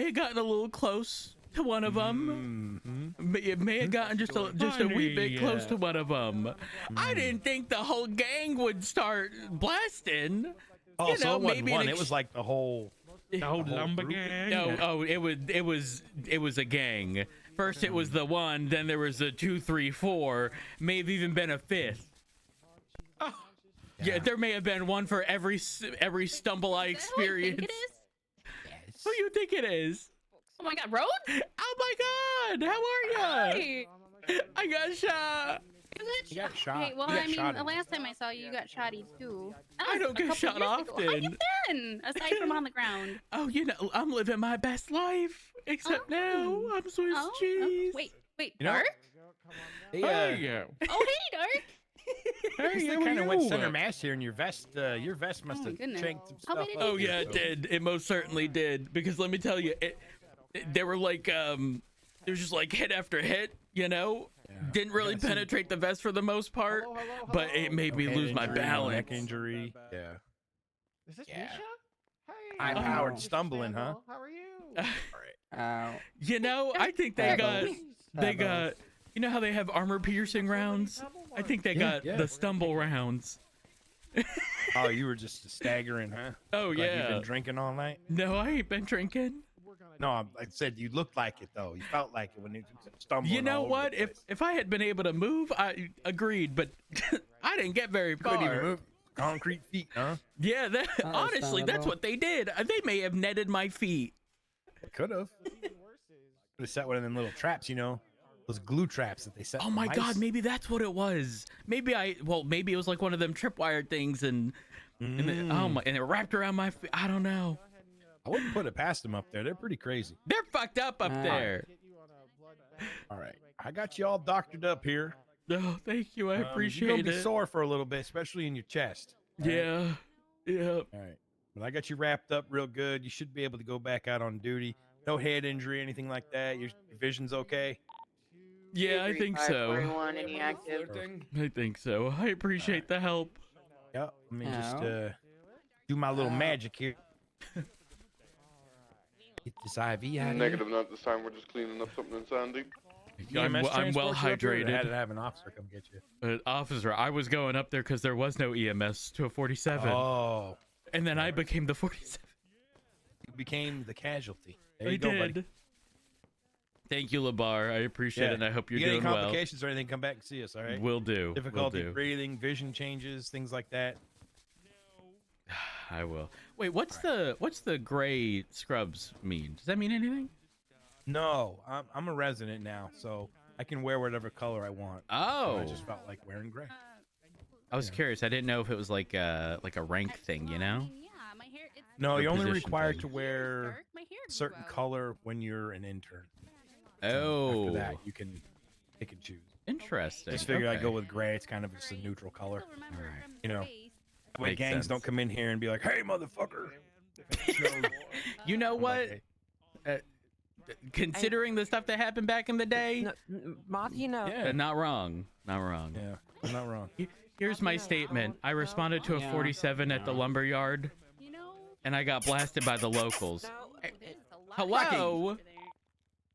had gotten a little close to one of them. It may have gotten just a wee bit close to one of them. I didn't think the whole gang would start blasting. Oh, You so know, it wasn't maybe one. It was like the whole lumber gang. No, oh, it was a gang. First it was the one, then there was a 2, 3, 4, may have even been a fifth. Oh. Yeah, there may have been one for every stumble I experienced. Is that who I think it is? Who you think it is? Oh my God, Road? Oh my God, how are you? Hi. I got shot. You got shot. Okay, well, You got I mean, shot the in last time I saw you, you got shotty too. I don't get shot How often. you been? Aside from on the ground. Oh, you know, I'm living my best life. Except now, I'm Swiss cheese. Wait, You know- Dark? They, Hey, Oh, hey, Dark. hey, they how kind are of went you? center mass here, and your vest must Oh, have goodness. chanked some How stuff many up. Oh did yeah, you it did. It most certainly did. Because let me tell you, they were like, there was just like hit after hit, you know. Didn't really penetrate the vest for the most part, but it made me lose my balance. Neck injury. Yeah. Is this Yeah. Misha? Hey. High-powered stumbling, huh? How are you? You know, I think they got, you know how they have armor piercing rounds? I think they got the stumble rounds. Oh, you were just staggering, huh? Oh Like yeah. You've been drinking all night? No, I ain't been drinking. No, I said you looked like it though. You felt like it when you stumbled. You know all over what? the place. If I had been able to move, I agreed, but I didn't get very Couldn't even far. move. Concrete feet, huh? Yeah, that, honestly, that's understandable. what they did. They may have netted my feet. Could have. Could have set one of them little traps, you know, those glue traps that they set. Oh for my mice. God, maybe that's what it was. Maybe maybe it was like one of them tripwire things, and and it wrapped around my feet. I don't know. I wouldn't put it past them up there. They're pretty crazy. They're fucked up there. All right, I got you all doctored up here. Oh, thank you. I You're appreciate gonna be it. sore for a little bit, especially in your chest. all right? Yeah. Yeah. All right. But I got you wrapped up real good. You should be able to go back out on duty. No head injury, anything like that. Your vision's okay. Yeah, I think so. 41, any active? I think so. I appreciate the help. Yep. Let me just Ow. do my little magic here. Get this IV out of here. Negative, not this time. We're just cleaning up something in Sandy. I'm well hydrated. Had to have an officer come get you. But officer, I was going up there because there was no EMS to a 47. Oh, And then I became the 47. you became the casualty. There I you go, did. buddy. Thank you, Labar. I appreciate it, and I hope you're you get doing any well. complications or anything, come back and see us, all right? Will do. Difficulty Will do. breathing, vision changes, things like that. I will. Wait, what's the gray scrubs mean? Does that mean anything? No, I'm a resident now, so I can wear whatever color I want. Oh, I just felt like wearing gray. I was curious. I didn't know if it was like a rank thing, you know? Yeah, my hair. It's No, Or you're only position required thing. to wear dark. My hair a grew certain out. color when you're an intern. Oh, After that, you can pick and choose. interesting. Just figured I'd Okay. go with gray. It's kind of just a neutral color. Still remember Alright. from You know. space. That way Makes gangs sense. don't come in here and be like, "Hey, motherfucker." You know I'm what? like, "Hey." Considering the stuff that happened back in the day, Moth, you know. Yeah, not wrong. Not wrong. yeah, I'm not wrong. Here's my statement. I responded to a Yeah. 47 at the lumber yard, You know, and I got blasted by the locals. it's a lot Hello?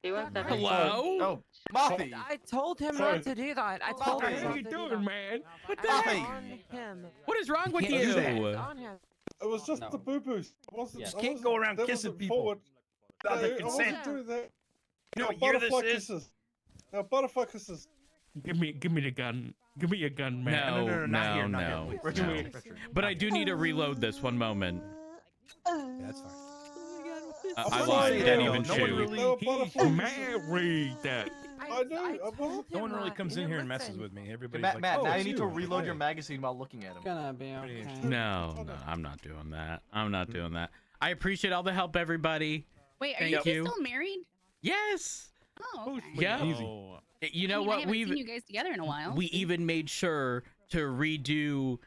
He wants to Hello? Oh, Mothy. I told him Sorry. not to do that. I told him How not you to do doing, that. man? What the I was heck? on him. What is wrong with can't do that. I was you? on him. It was just the boo-boos. Just can't go around kissing people without their I consent. wasn't doing that. You know No, what year butterfly this is? kisses. No, butterfly kisses. Give me the gun. Give me your gun, man. No, no, not here, no, not here, no. please. Give no. me- But I do need to reload this one moment. Yeah, that's fine. I I'm lied. sorry, Didn't no, even no one shoot. really- They were He's butterfly kisses. married. That. I know, I wasn't- told No one him really that. comes He in here and didn't messes listen. with me. Everybody's Matt, like, Matt, "Oh, now it's you need to you." reload your Okay. magazine while looking at him. Gonna be Pretty okay. interesting. No, I'm not doing that. I'm not doing that. I appreciate all the help, everybody. Wait, are Thank you you. guys still married? Yes. Oh, okay. Yeah. Easy. You know I mean, I what? haven't seen you guys together in a while. We even made sure to redo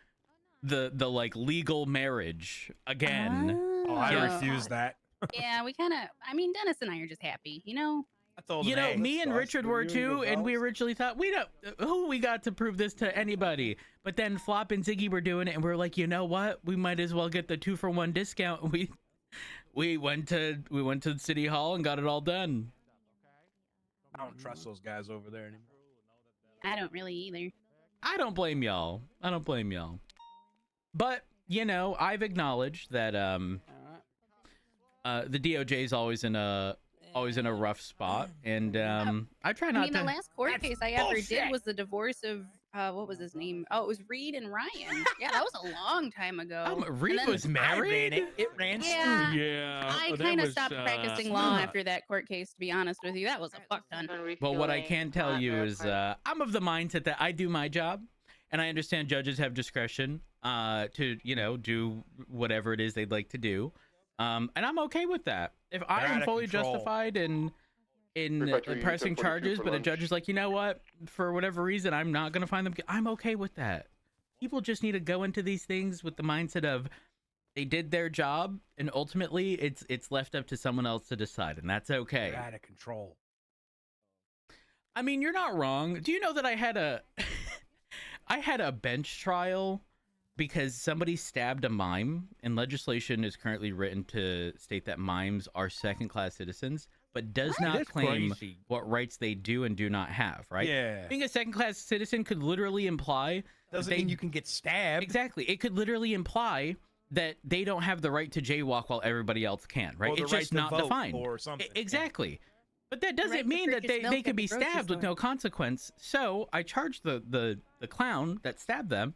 the like legal marriage again. Oh, I Yeah. refuse that. Yeah, we kind of. I mean, Dennis and I are just happy, you know. I told You him, know, "Hey, me and sauce Richard for were you and too, your and we vows. originally thought we don't who we got to prove this to anybody. But then Flop and Ziggy were doing it, and we are like, you know what? We might as well get the 2-for-1 discount. we went to the city hall and got it all done. I don't trust those guys over there anymore. I don't really either. I don't blame y'all. But you know, I've acknowledged that the DOJ is always in a rough spot, and I try I not mean, the to. last court That's case I ever did bullshit. was the divorce of what was his name? Oh, it was Reed and Ryan. Yeah, that was a long time ago. Reed then- was I ran married. it. It ran Yeah. Yeah. I that kind of was, stopped practicing law after that court case. To be honest with you, that was a fuck ton. But what I can tell you is I'm of the mindset that I do my job, and I understand judges have discretion to, you know, do whatever it is they'd like to do. And I'm okay with that. If I They're am out of fully control. justified in Prefecture, you pressing took 42 charges, for but a lunch. judge is like, you know what, for whatever reason, I'm not going to find them. I'm okay with that. People just need to go into these things with the mindset of they did their job, and ultimately it's left up to someone else to decide, and that's okay. They're out of control. I mean, you're not wrong. Do you know that I had a I had a bench trial because somebody stabbed a mime, and legislation is currently written to state that mimes are second-class citizens, but does not That's claim crazy. what rights they do and do not have, right? Yeah. Being a second-class citizen could literally imply Doesn't they- mean you can get stabbed. exactly. It could literally imply that they don't have the right to jaywalk while everybody else can, right? Or the It's right just to not vote defined. or something. Exactly. But that doesn't Right to mean that purchase they milk could at the be grocery stabbed with store. no consequence. So I charged the clown that stabbed them,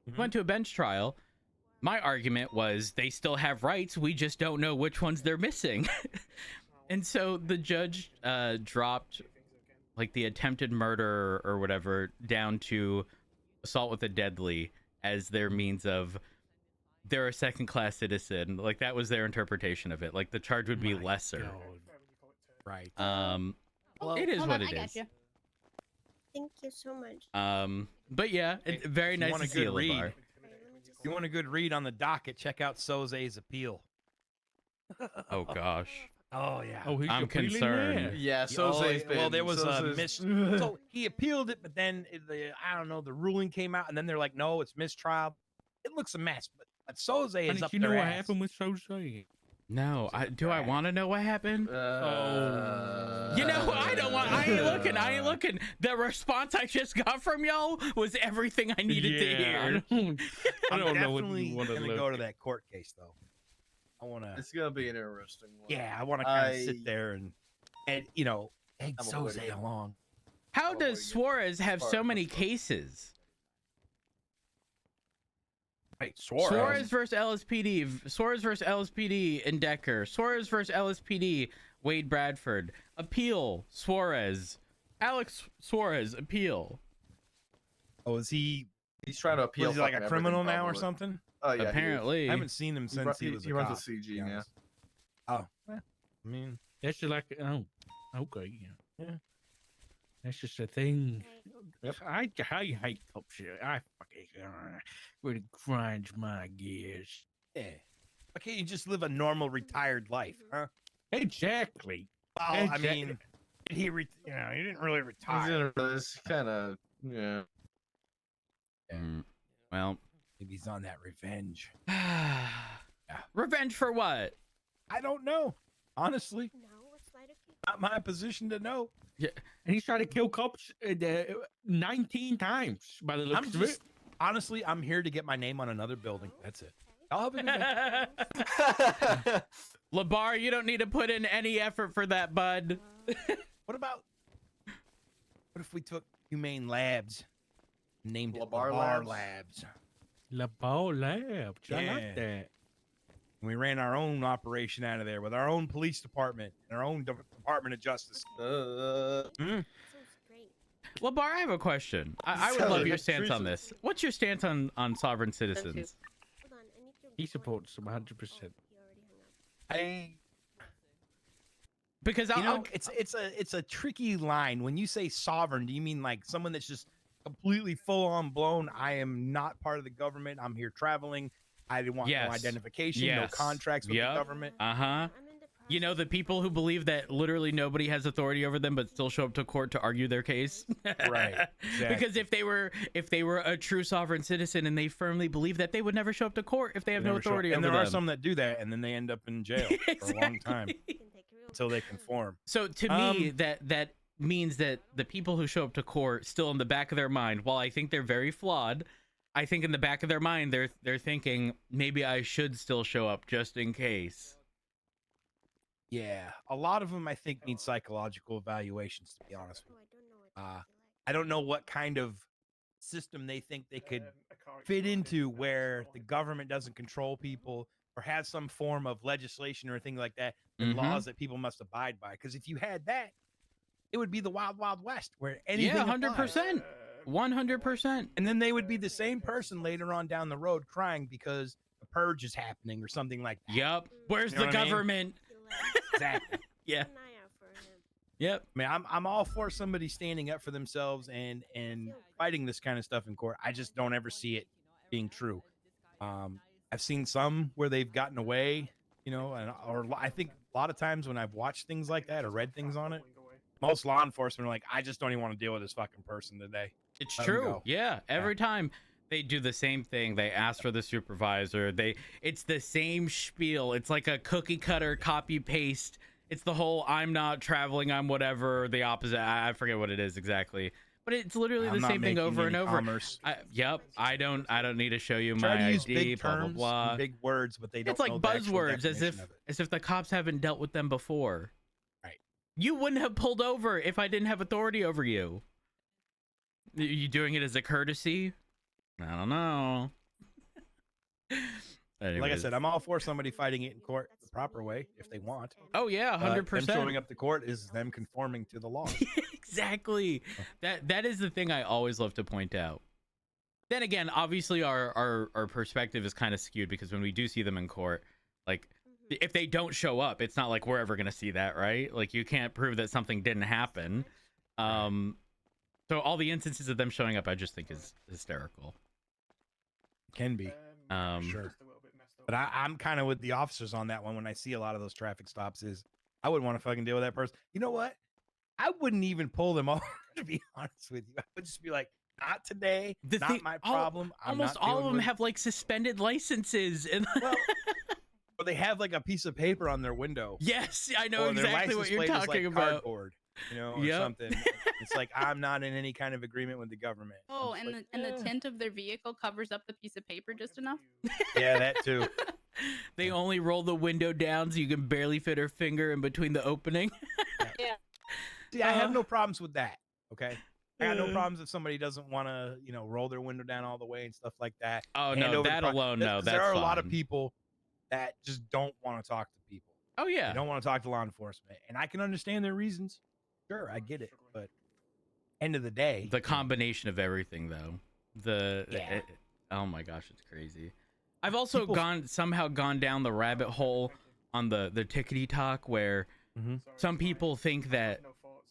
Mhm. went to a bench trial. My argument was they still have rights. We just don't know which ones they're missing. And so the judge dropped like the attempted murder or whatever down to assault with a deadly as their means of they're a second class citizen. Like that was their interpretation of it. Like the charge would be My lesser. God. Right. It is Hold what on, it I is. got you. Thank you so much. But yeah, very If you nice want to a see you, good read, Lavar. if you want a good read on the docket, check out Soze's appeal. Oh gosh. Oh yeah. Oh, he's I'm appealing concerned. there. Yeah, Well, there was a so he appealed it, but then I don't know, the ruling came out, and then they're like, no, it's mistrial. It looks a mess, but Soze is And up you know their what ass. happened with Soze? No, do I want to know what happened? Oh. You know, I don't want. I ain't looking. The response I just got from y'all was everything I needed to hear. I I'm don't know what definitely you want to gonna look. go to that court case though. I want to. It's gonna be an interesting one. Yeah, I want to kind of I- sit there and you know egg I'm a Soze hooligan. along. How Oh, does my Suarez have so Sorry. many cases? Right, Suarez versus LSPD. Suarez versus LSPD and Decker. Suarez versus LSPD. Wade Bradford. Appeal. Suarez. Alex Suarez. Appeal. Oh, is he? He's trying to appeal. Was he like a fucking criminal everything, now or probably. soming? Oh yeah. Apparently. I haven't seen him since he was a runs cop, a to CG be now. honest. Oh, well, I mean, That's just like, oh, okay, Yeah. That's just a thing. Yep. I hate cop shit. I fucking really grinds my gears. yeah. Why can't you just live a normal retired life, huh? Exactly. Well, I Exactly. mean, did he? He didn't really He's retire. in this kind of yeah. Well. Maybe he's on that revenge. Revenge for what? I don't know. Honestly, No, it's light okay. not my position to know. And he's trying to kill cops 19 times by the looks I'm of just it. honestly, I'm here to get my name on another building. That's it. I'll have a good day. Labar, you don't need to put in any effort for that, bud. What if we took Humane Labs, named it Labar Labar Labs? Labs, La Ball Labs. I Yeah. like that. and we ran our own operation out of there with our own police department and our own Department of Justice? Sounds great. Labar, I have a question. I would So, love your stance on Teresa- this. What's your stance on sovereign citizens? Hold on, I need to He record. supports them 100%. Oh, he already hung up. Because You know, it's a tricky line. When you say sovereign, do you mean like someone that's just completely full on blown? I am not part of the government. I'm here traveling. I want Yes. no identification, no Yes. contracts with Yep. the government. Uh-huh. I'm in the You know, the people who believe that literally nobody has authority over them but still show up to court to argue their case. Right. Because if they were a true sovereign citizen and they firmly believe that, they would never show up to court if they have no authority over and them. there are some that do that, and then they end up in jail for a long time until they conform. So to me, that means that the people who show up to court still in the back of their mind, while I think they're very flawed, I think in the back of their mind they're thinking maybe I should still show up just in case. Yeah, a lot of them I think need psychological evaluations. To be honest with you, I don't know what kind of system they think they could fit into where the government doesn't control people or has some form of legislation or thing like that and laws that people must abide by. Because if you had that, it would be the wild, wild west where anything. 100%, 100%. And then they would be the same person later on down the road crying because a purge is happening or something like that. Yep. Where's You know the what I mean? government? Exactly. Yeah. Keep an eye out for him. Yep. I mean, I'm all for somebody standing up for themselves and fighting this kind of stuff in court. I just don't ever see it being true. I've seen some where they've gotten away, you know, or I think a lot of times when I've watched things like that or read things on it, most law enforcement are like, I just don't even want to deal with this fucking person today. It's Let 'em true. go. Yeah. Every time they do the same thing. They ask for the supervisor. It's the same spiel. It's like a cookie cutter copy paste. It's the whole I'm not traveling, I'm whatever, the opposite. I forget what it is exactly. But it's literally the same thing over and over. Yep. I don't need to show you Try my to use ID, big blah, blah, terms, blah. and big words, but they don't. It's like know the actual buzzwords, definition of it. as if the cops haven't dealt with them before. Right. You wouldn't have pulled over if I didn't have authority over you. You doing it as a courtesy? I don't know. Like I Anyways. said, I'm all for somebody fighting it in court the proper way if they want. Oh yeah, 100%. Them showing up to court is them conforming to the law. Exactly. That is the thing I always love to point out. Then again, obviously our perspective is kind of skewed because when we do see them in court, like if they don't show up, it's not like we're ever gonna see that, right? Like you can't prove that something didn't happen. So all the instances of them showing up, I just think is hysterical. Can be. Sure. But I'm kind of with the officers on that one when I see a lot of those traffic stops is I wouldn't want to fucking deal with that person. You know what? I wouldn't even pull them over, to be honest with you. I would just be like, not today, not my problem. Almost all of them have like suspended licenses. And or they have like a piece of paper on their window. Yes, I know Or their exactly what license you're plate is, talking like, about. Cardboard, you know, or something. It's like, I'm not in any kind of agreement with the government. Oh, I'm and just the tint of their vehicle covers up the piece of paper just enough. yeah, that too. They only roll the window down so you can barely fit her finger in between the opening. Yeah. See, I have no problems with that. Okay. I got no problems if somebody doesn't want to, you know, roll their window down all the way and stuff like that. Oh, Hand no, over the that pro- alone, There- no, 'cause that's there are a lot of fine. people that just don't want to talk to people. Oh, yeah. They don't want to talk to law enforcement, and I can understand their reasons. Sure, I get it, but end of the day, The combination of everything, though. Oh my gosh, it's crazy. I've also somehow gone down the rabbit hole on the tickety talk where some people think that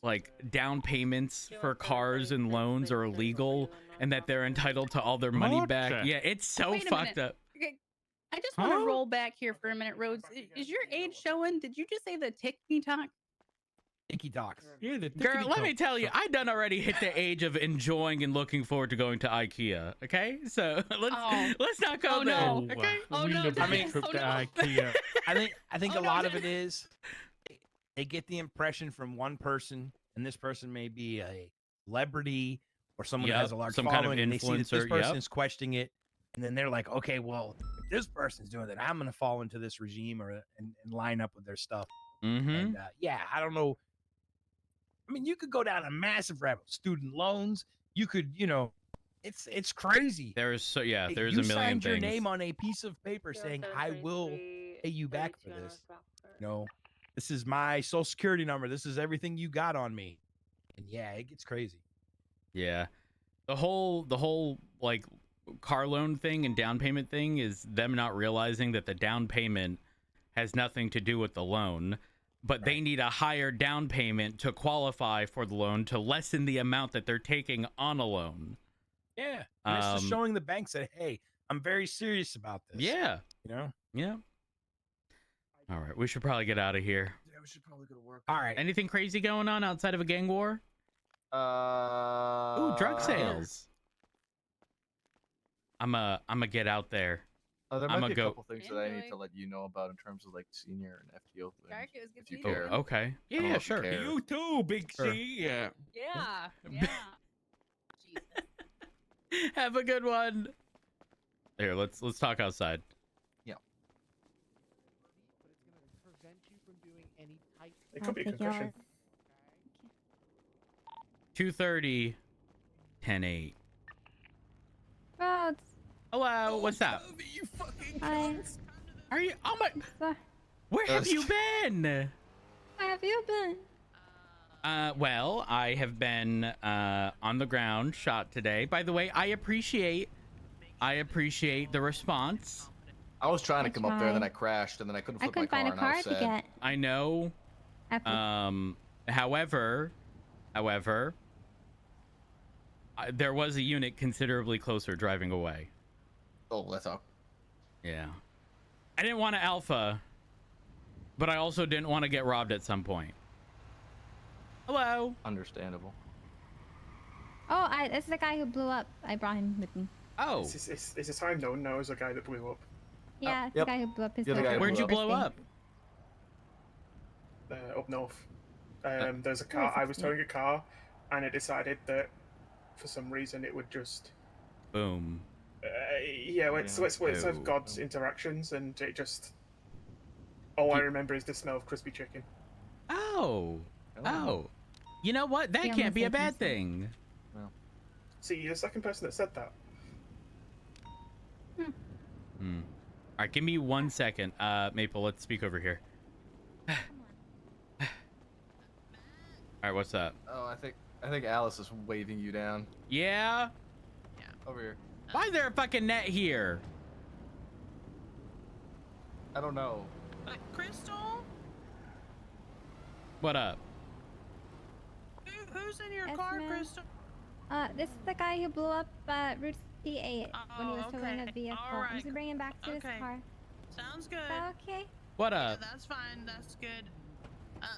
like down payments for cars and loans are illegal and that they're entitled to all their money What? back. Yeah, it's so Wait a fucked minute. up. Okay, I just want to roll back here for a minute, Rhodes. Is your age showing? Did you just say the tick-me-talk? icky talks. Yeah, the Girl, let me tell you, I done already hit the age of enjoying and looking forward to going to IKEA. Okay, so let's not go there. no. Okay. Oh, we no, never Dennis. trip Oh, to no. IKEA. I think Oh, a no, lot of it Dennis. is they get the impression from one person, and this person may be a celebrity or someone who has a large some following, kind of and they see that this influencer, person is questioning it, and then they're like, okay, well, if this person's doing it, I'm going to fall into this regime and line up with their stuff. Mm-hmm. And yeah, I don't know. I mean, you could go down a massive rabbit. Student loans. You could, you know, it's crazy. There's Hey, there's you a million signed things. your name on a piece of paper saying, I will pay you back for this. You know, this is my social security number. This is everything you got on me. And yeah, it gets crazy. Yeah. The whole like car loan thing and down payment thing is them not realizing that the down payment has nothing to do with the loan, but they need a higher down payment to qualify for the loan to lessen the amount that they're taking on a loan. Yeah. And it's just showing the banks that, hey, I'm very serious about this. Yeah. You know? Yeah. All right, we should probably get out of here. Yeah, we should probably go to work. All right. Anything crazy going on outside of a gang war? Ooh, drug sales. I'ma get out there. There I'ma might be a go- couple things that I need to let you know about in terms of like senior and FTO things. Dark, it was good If you to meet care. Oh, okay. Yeah, I don't know yeah, if you sure. care. You too, Big Sure. C. Yeah. Yeah. Yeah. Jesus. Have a good one. Here, let's talk outside. It could be a concussion. 2:30, 10:08. Roads. Hello, what's up? Hi. Are you? Oh my! So, Where have you been? where have you been? Well, I have been on the ground, shot today. By the way, I appreciate the response. I was trying to I come up there, then I tried. crashed, and then I couldn't I flip my couldn't find a car, and I car was to sad. get. I know. However, there was a unit considerably closer driving away. Oh, that's all. Yeah. I didn't want to alpha, but I also didn't want to get robbed at some point. Hello. Understandable. Oh, it's the guy who blew up. I brought him with me. Oh, Is the time known now as the guy that blew up? Yeah, it's Yep. the guy who blew up his. You're the guy who where'd you blew blow up? Up north. There's a car. I was towing a car, and it decided that for some reason it would just. Boom. Yeah, let's have Oh. God's interactions, and it just. All I remember is the smell of crispy chicken. Oh. Oh. You know what? That Yeah, can't be a I'm bad thinking thing. See, you're the second person that said that. Hmm. All right, give me 1 second. Maple, let's speak over here. All right, what's up? Oh, I think Alice is waving you down. Yeah? Over here. Why is there a fucking net here? I don't know. Crystal? What up? Who's in your Yes, car, ma'am. Crystal? This is the guy who blew up Route 8 when he was towing a okay. vehicle. I'm Alright. just bringing him back to his Okay. car. Sounds good. Is that okay? What Yeah, up? that's fine. That's good.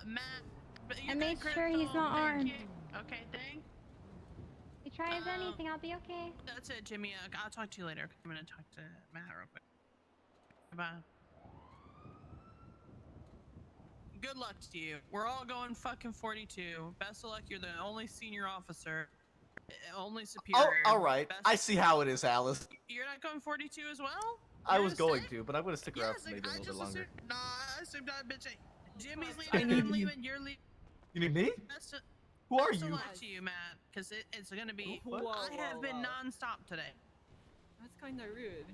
Matt. But you And got make sure he's Crystal, not thank armed. you. Okay, thank. If he tries anything, I'll be okay. That's it, Jimmy. I'll talk to you later. I'm gonna talk to Matt real quick. Bye. Good luck to you. We're all going fucking 42. Best of luck. You're the only senior officer. Only Oh, superior. all right. Best I see how it is, Alice. You're not going 42 as well? I You're was gonna going stay? to, but I'm gonna stick around Yes, for maybe a I little bit just longer. assumed. Nah, I assumed that bitch. Jimmy's leaving. I'm leaving. You're leaving. You need me? Best of, Who are best of you? luck to you, Matt. Because it's gonna be. Whoa, I have whoa, been whoa. non-stop today. That's kind of rude.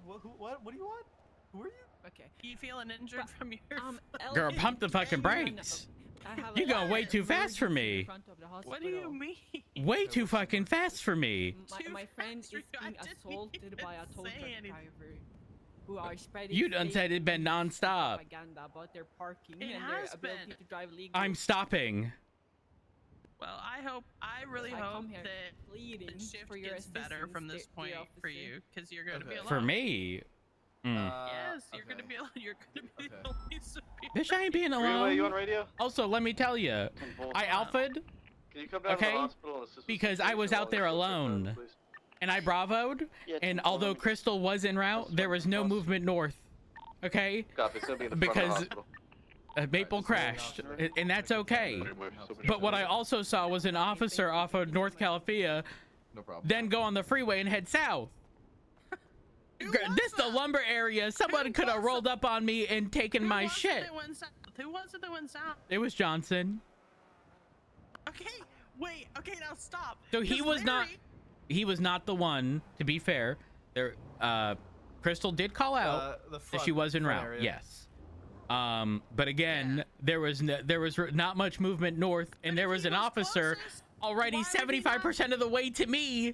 What do you want? Who are you? Okay. You feeling injured from your? Girl, Ellie, pump the fucking yeah, you know, brakes. I have You're a going way too fast for emergency in me. front of the What do you hospital. mean? Way too fucking fast for me. My friend is fast for you? I being didn't assaulted even by a tow say truck anything. driver who are spreading You done fake said it'd been news and nonstop. propaganda about their parking It and their has ability been. to drive legally. I'm stopping. Well, I really I hope come here that pleading the shift for your gets better from this assistance, dear point for officer. you, because you're gonna be Okay. alone. For me. Yes, you're okay. gonna be alone. You're gonna be the Okay. only superior. Bitch, I ain't being Freeway, you on alone. radio? Also, let me tell you, I alphaed Can you come down Okay, to the hospital and assist with because some I was patients out there while I check alone. that, please? and I bravoed, Yeah, and 2-4, although let me- Crystal was en route, there was no movement north. Okay? Copy, it's gonna be in the front of the Because hospital. Maple crashed, and that's okay. But what I also saw was an officer off of North Calafia No problem. then go on the freeway and head south. This the lumber area. Someone could have rolled up on me and taken Who my was it shit. that went south? Who was it that went south? It was Johnson. Okay, wait. Okay, now stop. So he 'Cause was not. Larry- He was not the one. To be fair, there. Crystal did call out the that front, she was en front route. area. Yes. But again, there was not much movement north, and But there if was he an officer closest, already why would he not- 75% of the way to me,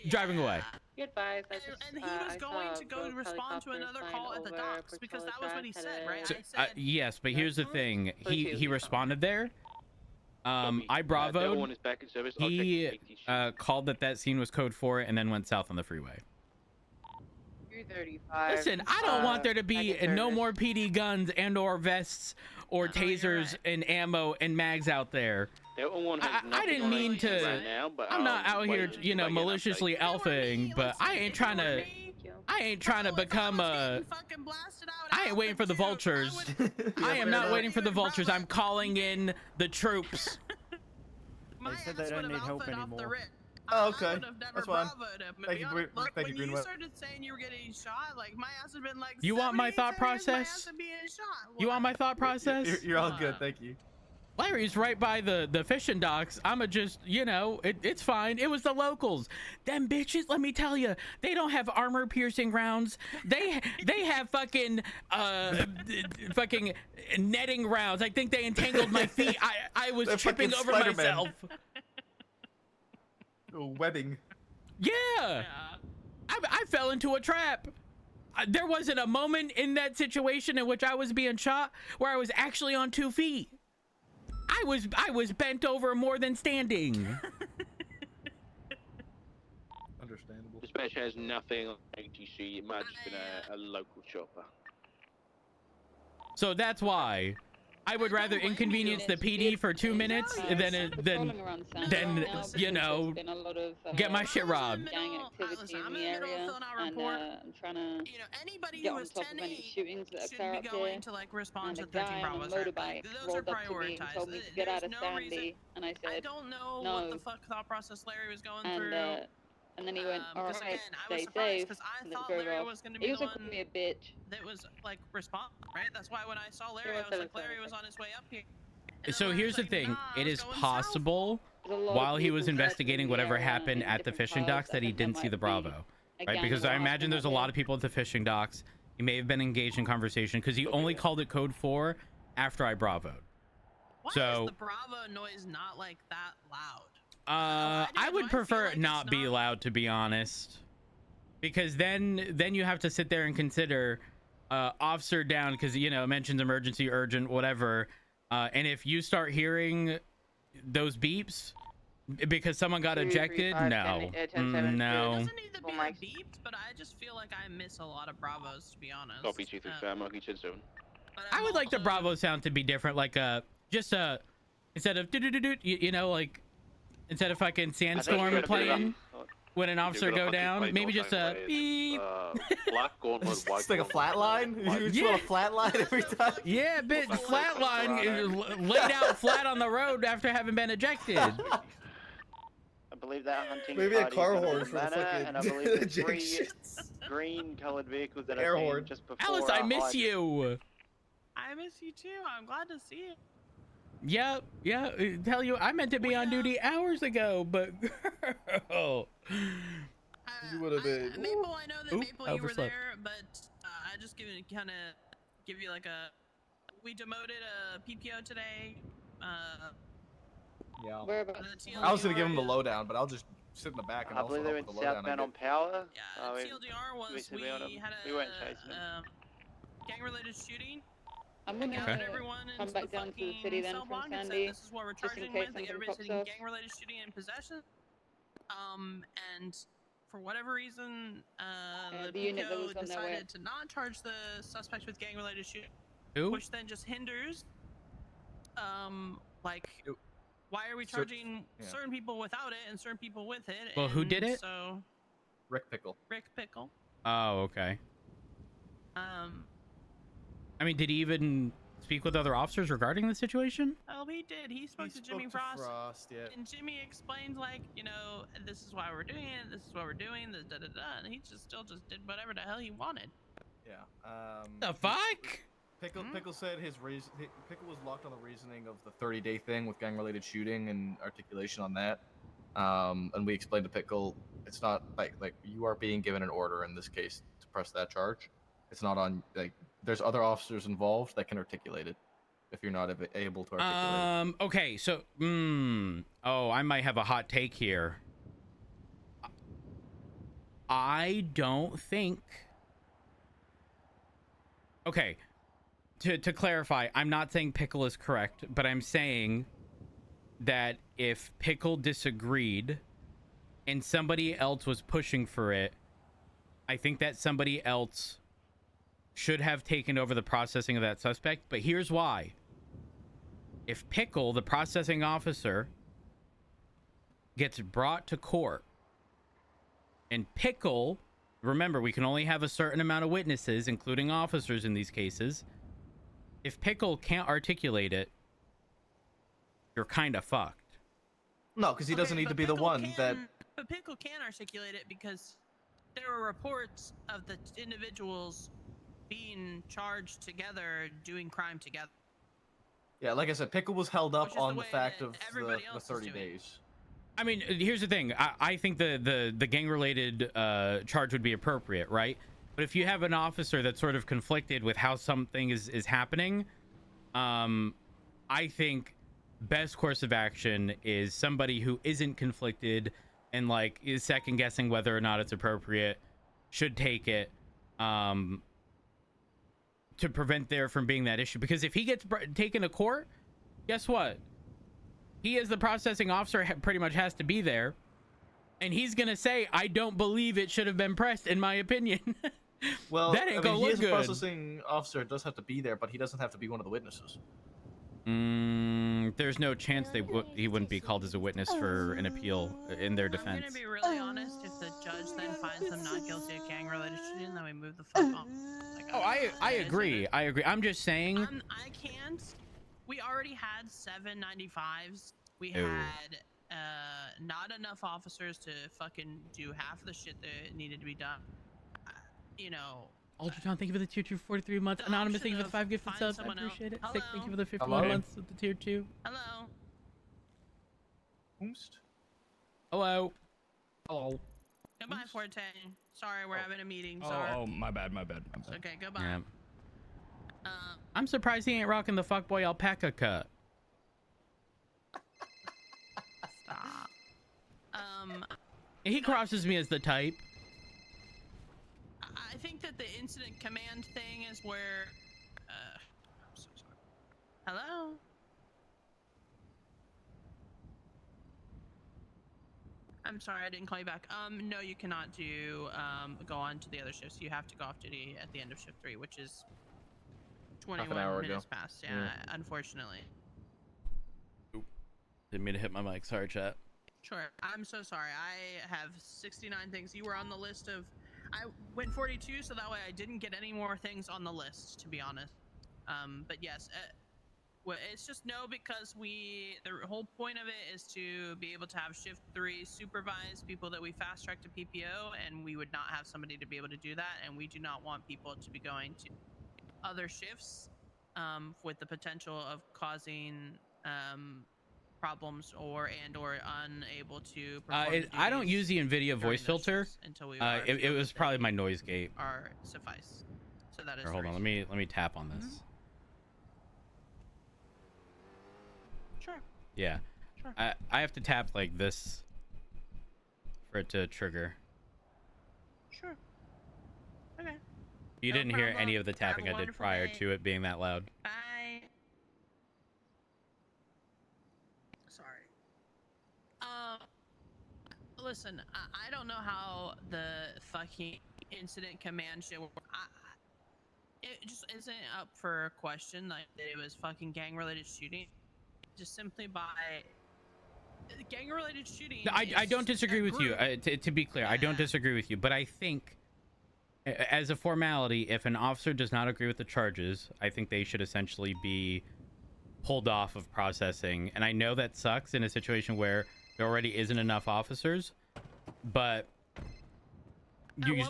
driving away. Be advised, I And, just, and he was I going saw to go both respond to helicopters another flying call at the over docks because that was what he Portola said, Drive, right? So, I said, yes, but here's the thing. He He's fine. responded there. I bravoed. He called that scene was code 4 and then went south on the freeway. You're 235. Listen, I don't want there to be second no service. more PD guns and or vests or No, you're tasers right. and ammo and mags out there. Delta 1 has I nothing didn't on mean it to- right now, but I'm not I'll out here, wait you know, until I get an maliciously update. If it were alphaing, me, but listen, I ain't if it trying were to. me, I ain't trying to bro, if I become was a. getting fucking blasted out I ain't waiting for the Alpha Juke, vultures. I would- I am not fair waiting for the enough. vultures. I'm calling in the troops. My They said ass they don't would've need hope alphaed off the anymore. rip. Oh, I okay. would have never That's fine. bravoed him. Thank you, Look, thank you, when you Greenwell. started saying you were getting shot, like my ass would have been like. You want my 78 thought seconds, my ass process? would be in shot. You want my thought process? You're all good, thank you. Larry's right by the fishing docks. I'ma just, you know, it's fine. It was the locals. Them bitches, let me tell you, they don't have armor piercing rounds. They have fucking fucking netting rounds. I think they entangled my feet. I was They're tripping fucking over Spider-Man. myself. Oh, webbing. Yeah. I fell into a trap. There wasn't a moment in that situation in which I was being shot where I was actually on 2 feet. I was bent over more than standing. Understandable. Dispatch has nothing on ATC. It might have just been a local chopper. So that's why I would rather inconvenience the PD for 2 minutes than you know, get my shit robbed. gang activity in the area, and I'm trying to You know, anybody get who on is top of any 10-8 shootings that should occur be up going here. to like respond And to a 13 guy on a Bravo's. Right? motorbike Those are rolled up to me and prioritized. told me to get out of no Sandy, reason. and I I said don't know no. what the fuck thought process Larry was going through. And then he went, all Because right, again, I was stay surprised safe, because I and then thought drove Larry off. was going to He be was the calling one me a bitch. that was like respond, right? That's why when I saw Larry, I was was like, Larry was on his way up here. And So then here's the Larry's thing. like, nah, It I is was going possible There's a lot of while he was people investigating in the whatever area happened in at the different fishing cars. docks I that he think there didn't see might the be Bravo. a Right? gang Because I involved imagine in there's a that lot deal. of people at the fishing docks. He may have been engaged in conversation because he only called it code 4 after I bravoed. Why So is the Bravo noise not like that loud? I would prefer it not be loud, to be honest, because then you have to sit there and consider officer down because, you know, it mentions emergency, urgent, whatever, and if you start hearing those beeps because someone got ejected, no. It No. doesn't need to be beeped, but I just feel like I miss a lot of Bravos, to be honest. Copy 235, Monkey 10 7. I would like the Bravo sound to be different, like just instead of do you know, like instead of fucking sandstorm playing when an officer go down, maybe just a beep. Black gauntlet, white It's like a flat line? You just want a flat line every time? Yeah, bit flat line laid out flat on the road after having been ejected. I believe that hunting Maybe a party car is in horn for the Atlanta, fucking and I believe the 3 ejections. green-colored vehicles that Air I seen horn. just before. Alice, I miss you. I miss you too. I'm glad to see it. Yeah. Tell you, I meant to be on duty hours ago, but girl. You would have been. Maple, I know that Maple, you were overslept. there, but I just give you like a. We demoted a PPO today. Yeah. Whereabouts? I was gonna give him the lowdown, but I'll just sit in the back and I also believe they're in help with the lowdown. southbound on Power. Yeah, TLDR was we had we weren't chasing them. gang-related shooting. I'm gonna Gathered everyone come into back the down to the fucking city then cell from block and said, Sandy, this is what we're just in charging case with. Like, something everybody's pops hitting up. gang-related shooting in possession. And for whatever reason, the unit that was PPO on their way. decided to not charge the suspect with gang-related shooting, Who? which then just hinders, like, why are we So- charging yeah. certain people without it and certain people with it? Well, who did And it? So Rick Pickle. Rick Pickle. Oh, okay. I mean, did he even speak with other officers regarding the situation? Oh, he did. He spoke to Jimmy Frost. Yeah. And Jimmy explained, like, you know, this is why we're doing it. This is what we're doing. This and he still just did whatever the hell he wanted. Yeah. The fuck? Pickle said Pickle was locked on the reasoning of the 30-day thing with gang-related shooting and articulation on that. And we explained to Pickle, it's not like you are being given an order in this case to press that charge. It's not on there's other officers involved that can articulate it if you're not able to articulate it. Okay, so oh, I might have a hot take here. I don't think. Okay, to clarify, I'm not saying Pickle is correct, but I'm saying that if Pickle disagreed and somebody else was pushing for it, I think that somebody else should have taken over the processing of that suspect, but here's why. If Pickle, the processing officer, gets brought to court, and Pickle, remember, we can only have a certain amount of witnesses, including officers in these cases. If Pickle can't articulate it, you're kind of fucked. No, because he doesn't need to be the one that. But Pickle can articulate it because there were reports of the individuals being charged together, doing crime together. Yeah, like I said, Pickle was held up Which is the on the way fact that of everybody the else is 30 doing. days. I mean, here's the thing. I think the gang-related charge would be appropriate, right? But if you have an officer that's sort of conflicted with how something is happening, I think best course of action is somebody who isn't conflicted and like is second guessing whether or not it's appropriate should take it to prevent there from being that issue. Because if he gets taken to court, guess what? He, as the processing officer, pretty much has to be there, and he's gonna say, "I don't believe it should have been pressed," in my opinion. Well, that ain't gonna he look is good. a processing officer, does have to be there, but he doesn't have to be one of the witnesses. There's no chance he wouldn't be called as a witness for an appeal in their I'm defense. gonna be really honest. If the judge then finds them not guilty of gang-related shooting, then we move the fuck on. Like, Oh, I agree. I agree. I'm just saying. I can't. We already had 795s. We Ew. had not enough officers to fucking do half of the shit that needed to be done. You know. Ultraton, thank you for the tier 2 for 43 months. Anonymous, thank you for the 5 gifted subs. I appreciate it. Sick, thank you for the 51 months with the tier 2. Hello. Hello. Hello. Goodbye, Forte. Sorry, we're having a meeting. Sorry. Oh, my bad. Okay, goodbye. Yeah. I'm surprised he ain't rocking the fuckboy alpaca cut. Stop. He crosses me as the type. I think that the incident command thing is where. I'm so sorry. Hello. I'm sorry, I didn't call you back. No, you cannot do go on to the other shifts. You have to go off duty at the end of shift 3, which is 21 hour minutes ago. past. Yeah, unfortunately. Didn't mean to hit my mic. Sorry, chat. Sure. I'm so sorry. I have 69 things. You were on the list of. I went 42, so that way I didn't get any more things on the list, to be honest. But yes, well, it's just no, because the whole point of it is to be able to have shift 3 supervise people that we fast track to PPO, and we would not have somebody to be able to do that, and we do not want people to be going to other shifts with the potential of causing problems or unable to perform I don't use the NVIDIA voice filter. until we It was probably my noise gate. are suffice. So that is Or hold on, let me tap on this. Sure. Yeah. Sure. I have to tap like this for it to trigger. Sure. Okay. You No didn't hear any problem. of the tapping Have a I did wonderful prior day. to it being that loud. Bye. Sorry. Listen, I don't know how the fucking incident command shit works. It just isn't up for question, like that it was fucking gang-related shooting. Just simply by gang-related shooting. I don't disagree with you. To be clear, I don't disagree with you, but I think as a formality, if an officer does not agree with the charges, I think they should essentially be pulled off of processing. And I know that sucks in a situation where there already isn't enough officers, but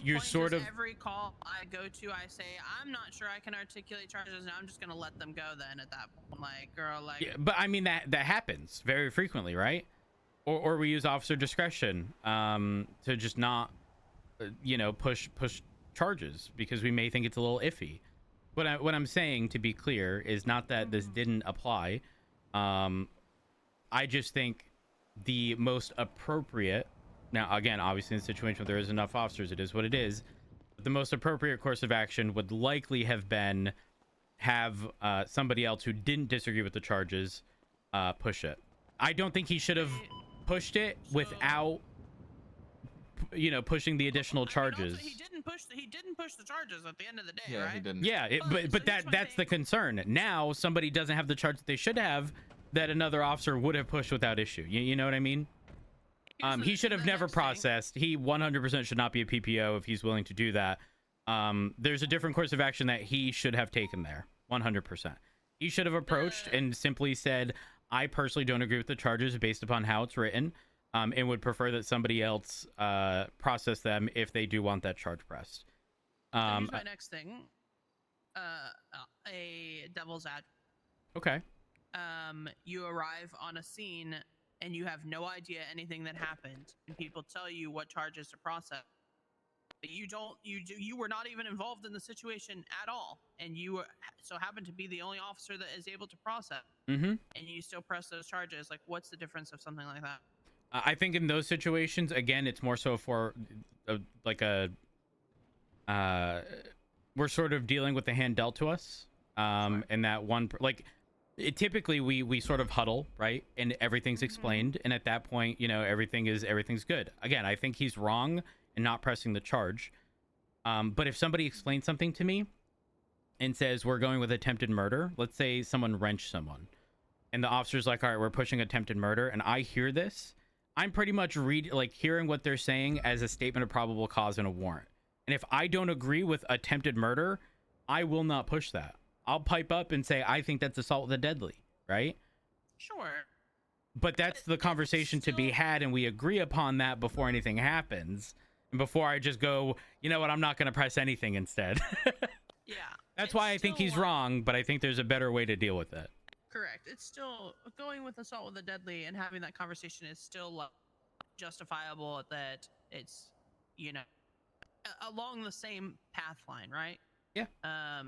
you're sort of every call I go to, I say I'm not sure I can articulate charges, and I'm just gonna let them go. Then at that point, like, girl, like. Yeah, but I mean that happens very frequently, right? Or we use officer discretion to just not push charges because we may think it's a little iffy. What I'm saying, to be clear, is not that this didn't apply. I just think the most appropriate, now again, obviously in a situation where there is enough officers, it is what it is, but the most appropriate course of action would likely have been have somebody else who didn't disagree with the charges push it. I don't think he should have pushed it without pushing the additional charges. He didn't he didn't push the charges at the end of the day, Yeah, right? he didn't. Yeah, but that's the concern. Now somebody doesn't have the charge that they should have, that another officer would have pushed without issue. You know what I mean? He should have never processed. He 100% should not be a PPO if he's willing to do that. There's a different course of action that he should have taken there. 100%. He should have approached and simply said, I personally don't agree with the charges based upon how it's written, and would prefer that somebody else process them if they do want that charge pressed. Here's my next thing. A devil's advocate. Okay. You arrive on a scene and you have no idea anything that happened, and people tell you what charges to process. But you were not even involved in the situation at all, and you so happen to be the only officer that is able to process. Mm-hmm. And you still press those charges. Like, what's the difference of something like that? I think in those situations, again, it's more so for we're sort of dealing with the hand dealt to us. And that one, typically we sort of huddle, right? And everything's explained. And at that point, everything's good. Again, I think he's wrong in not pressing the charge. But if somebody explains something to me and says, we're going with attempted murder, let's say someone wrenched someone, and the officer's like, all right, we're pushing attempted murder, and I hear this, I'm pretty much hearing what they're saying as a statement of probable cause and a warrant. And if I don't agree with attempted murder, I will not push that. I'll pipe up and say, I think that's assault with a deadly, right? Sure. But that's the conversation to be had, and we agree upon that before anything happens. And before I just go, you know what, I'm not going to press anything instead. Yeah. That's why I think he's wrong, but I think there's a better way to deal with it. Correct. It's still going with assault with a deadly, and having that conversation is still justifiable, that it's, along the same path line, right? Yeah. I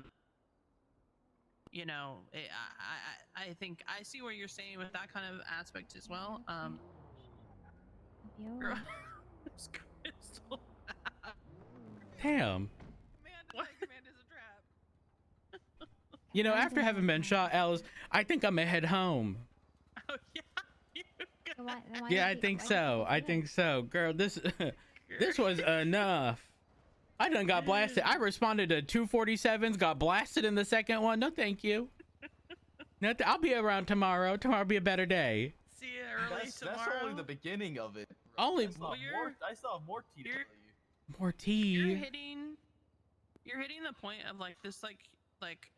think I see what you're saying with that kind of aspect as well. Damn. Amanda's a trap. After having been shot, Alice, I think I'm gonna head home. Oh, yeah. Yeah, I think so. I think so. Girl, this was enough. I done got blasted. I responded to 247s, got blasted in the second one. No, thank you. I'll be around tomorrow. Tomorrow will be a better day. See you early tomorrow. That's only the beginning of it. Only I still have more tea to tell you. More tea. You're hitting the point of this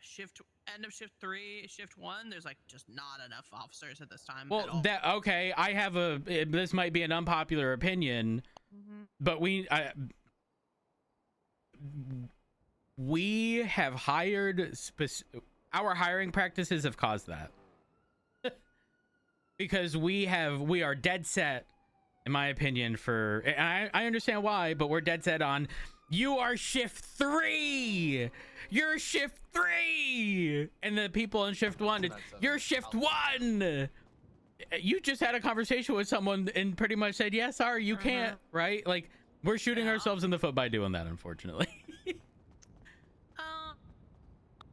shift, end of shift 3, shift 1. There's just not enough officers at this time. Well, at all. Okay. I have this might be an unpopular opinion, but we have hired our hiring practices have caused that. Because we are dead set, in my opinion, and I understand why, but we're dead set on, you are shift 3. You're shift 3. And the people in shift 1, you're shift 1. You just had a conversation with someone and pretty much said, yes, sorry, you can't, right? We're shooting ourselves in the foot by doing that, unfortunately.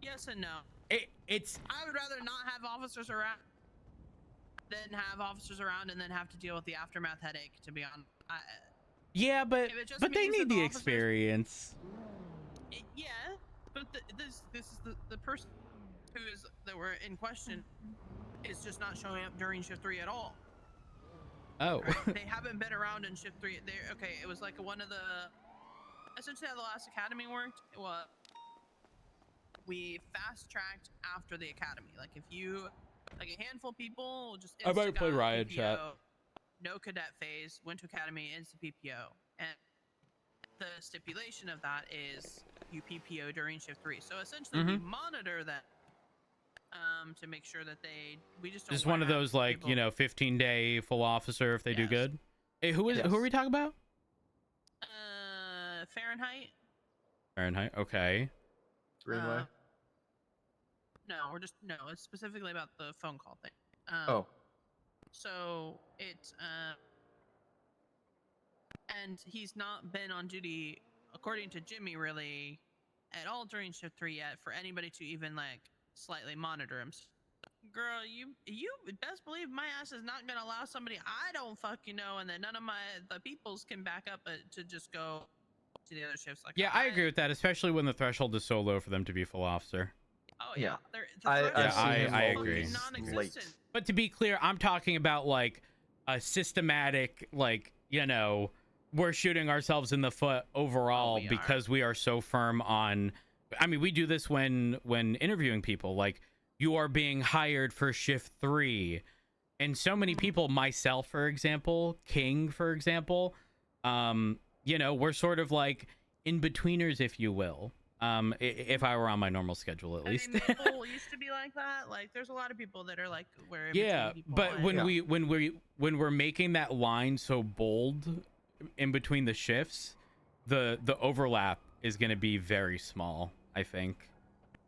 Yes and no. It's. I would rather not have officers around than have officers around and then have to deal with the aftermath headache, to be honest. Yeah, but they need the experience. Yeah, but this is the person that we're in question is just not showing up during shift 3 at all. Oh. Right? They haven't been around in shift 3. It was one of the, essentially how the last academy worked. We fast tracked after the academy. If you, a handful of people just I might play Riot PPO, chat. No cadet phase, went to academy, instant PPO. And the stipulation of that is you PPO during shift 3. So essentially we monitor that to make sure that we just don't. Just one of those 15-day full officer if they do good. Hey, who are we talking about? Fahrenheit. Fahrenheit. Okay. Greenway. No, it's specifically about the phone call thing. So it's and he's not been on duty, according to Jimmy, really at all during shift 3 yet for anybody to even slightly monitor him. Girl, you best believe my ass is not gonna allow somebody I don't fucking know, and then none of the peoples can back up to just go, to the other shifts. Like Yeah, I agree with that, especially when the threshold is so low for them to be full officer. Oh Yeah. I agree. Non-existent. But to be clear, I'm talking about like a systematic, like, you know, we're shooting ourselves in the foot overall because we are so firm on. I mean, we do this when interviewing people. Like, you are being hired for shift 3, and so many people, myself for example, King for example, you know, we're sort of like in betweeners, if you will. If I were on my normal schedule, at least. I mean, people used to be like that. Like, there's a lot of people that are like, we're in Yeah, between people. but and- when we're making that line so bold in between the shifts, the overlap is going to be very small, I think.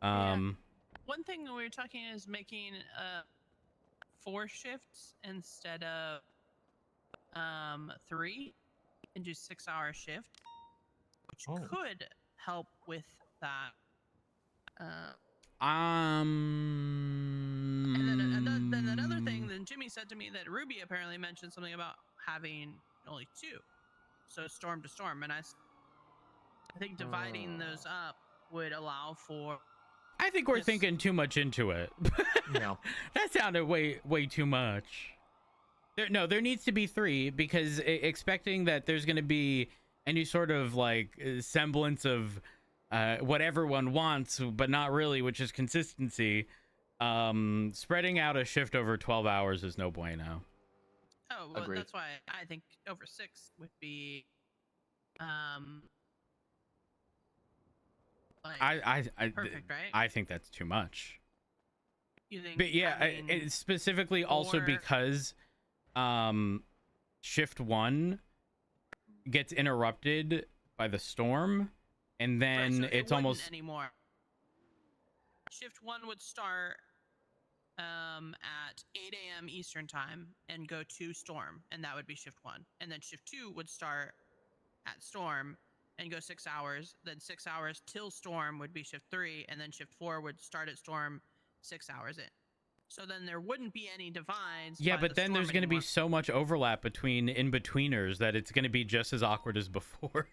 One thing we were talking is making 4 shifts instead of 3, and do 6-hour shift, which could help with that. And then another thing, then Jimmy said to me that Ruby apparently mentioned something about having only 2, so storm to storm, and I think dividing those up would allow for. I think we're thinking too much into it. No, that sounded way too much. There needs to be 3, because expecting that there's going to be any sort of like semblance of what everyone wants, but not really, which is consistency. Spreading out a shift over 12 hours is no bueno. Oh, well, that's why I think over 6 would be. Like, perfect, right? I think that's too much. You think? But yeah, it's specifically also because shift 1 gets interrupted by the storm, and then Right, so it's it almost wouldn't anymore. Shift 1 would start at 8 a.m. Eastern time and go to storm, and that would be shift 1. And then shift 2 would start at storm and go 6 hours. Then 6 hours till storm would be shift 3, and then shift 4 would start at storm 6 hours in. So then there wouldn't be any divides. yeah, by but the then storm there's going to be anymore. so much overlap between in-betweeners that it's going to be just as awkward as before.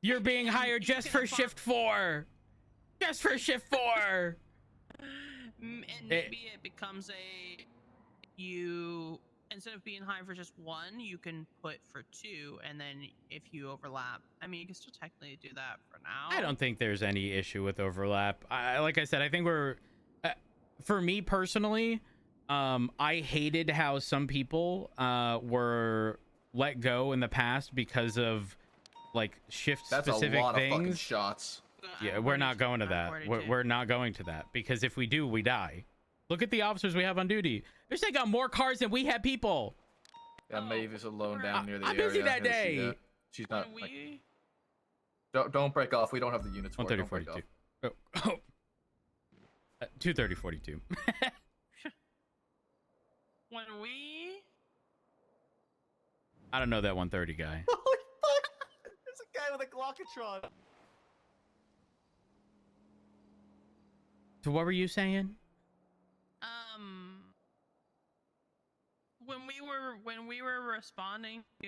You're being hired just for shift 4. Just for shift 4. And maybe it becomes you instead of being high for just 1, you can put for 2, and then if you overlap, I mean, you can still technically do that for now. I don't think there's any issue with overlap. Like I said, I think we're, for me personally, I hated how some people were let go in the past because of like shift specific That's a lot things. of fucking shots. Yeah, we're not going to that. We're not going to that, because if we do, we die. Look at the officers we have on duty. They're taking out more cars than we have people. Yeah, Maeve is alone down near the I'm area. busy that I see day. that. She's not. Like, don't break off. We don't have the units for it. Don't break off. 230-42. When we I don't know that 130 guy. Holy fuck! There's a guy with a Glockatron. So what were you saying? when we were responding to.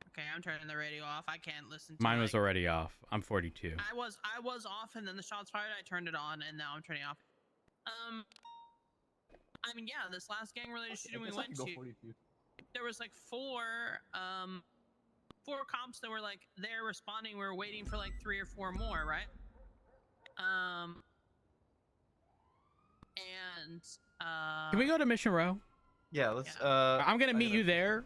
Okay, I'm turning the radio off. I can't listen to Mine was already off. I'm 42. I was off, and then the shots fired. I turned it on, and now I'm turning it off. I mean, yeah, this last gang-related shooting we went to, there was like 4 cops that were like there responding. We were waiting for like 3 or 4 more, right? Can we go to Mission Row? Yeah, let's. I'm gonna meet you there.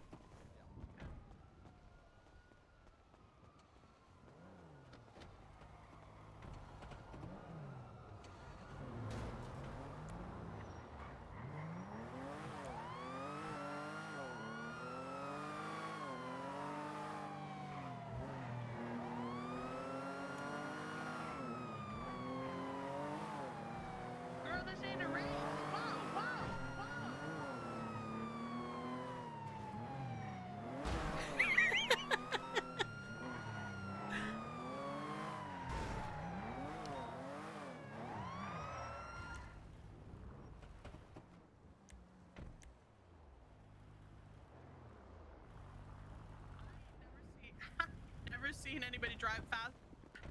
Girl, this ain't a race. Whoa, whoa, whoa. seen anybody drive fast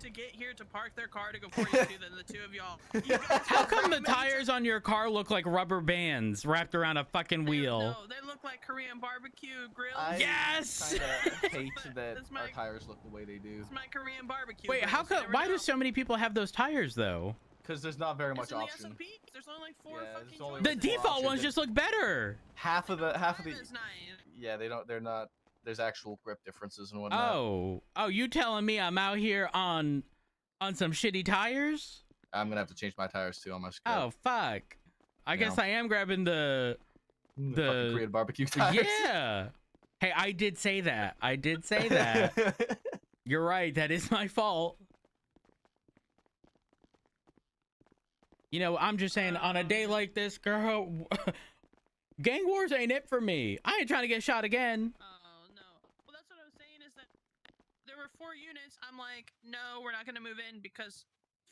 to get here to park their car to go 42 than the two of y'all. You guys How have come the recommended- tires on your car look like rubber bands wrapped around a fucking wheel? No, they look like Korean barbecue grills. Yes! Kinda hate that That's our my- tires look the way they do. It's my Korean barbecue. Wait, how grills, you come? never Why know. do so many people have those tires though? Because there's not very much It's in the option. SOP. There's only like 4 Yeah, fucking there's only The like four default options. ones just look better. Half of the That's nice. yeah, they don't. They're not. There's actual grip differences and whatnot. Oh, you telling me I'm out here on some shitty tires? I'm gonna have to change my tires too on my scale. Oh fuck! I guess I am grabbing the fucking Korean barbecue tires. Yeah. Hey, I did say that. I did say that. You're right. That is my fault. You know, I'm just saying, on a day like this, girl, gang wars ain't it for me. I ain't trying to get shot again. Oh no. Well, that's what I was saying is that there were 4 units. I'm like, no, we're not gonna move in because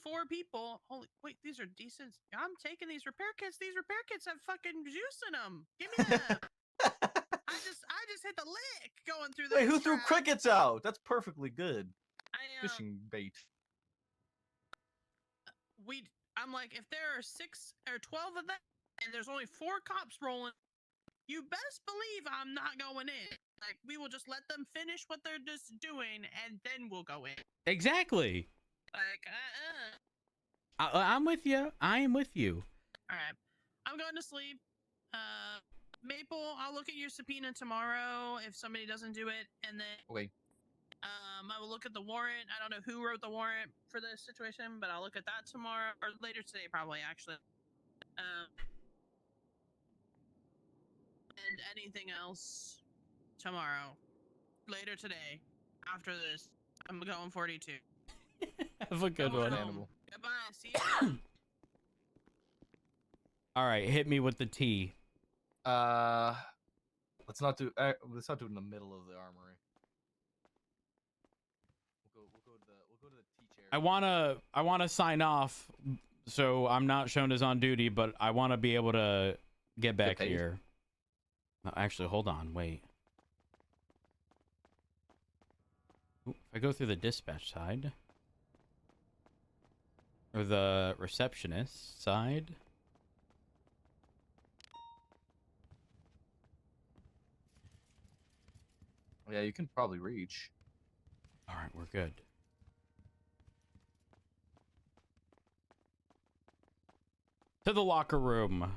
4 people. Holy wait, these are decent. I'm taking these repair kits. These repair kits have fucking juice in them. Give me that. I just hit the lick going through the. Wait, who threw crickets out? That's perfectly good. Fishing bait. I'm like, if there are 6 or 12 of them and there's only 4 cops rolling, you best believe I'm not going in. Like, we will just let them finish what they're just doing and then we'll go in. Exactly. Like, I'm with you. I am with you. All right. I'm going to sleep. Maple, I'll look at your subpoena tomorrow if somebody doesn't do it, and then Okay. I will look at the warrant. I don't know who wrote the warrant for this situation, but I'll look at that tomorrow or later today, probably actually. And anything else tomorrow, later today, after this, I'm going 42. Have a good one. Home. Goodbye. See you. All right, hit me with the T. Let's not do it in the middle of the armory. We'll go to the T chair. I wanna sign off, so I'm not shown as on duty, but I want to be able to get back paid? here. No, actually, hold on, wait. Ooh, if I go through the dispatch side or the receptionist side. Yeah, you can probably reach. All right, we're good. To the locker room.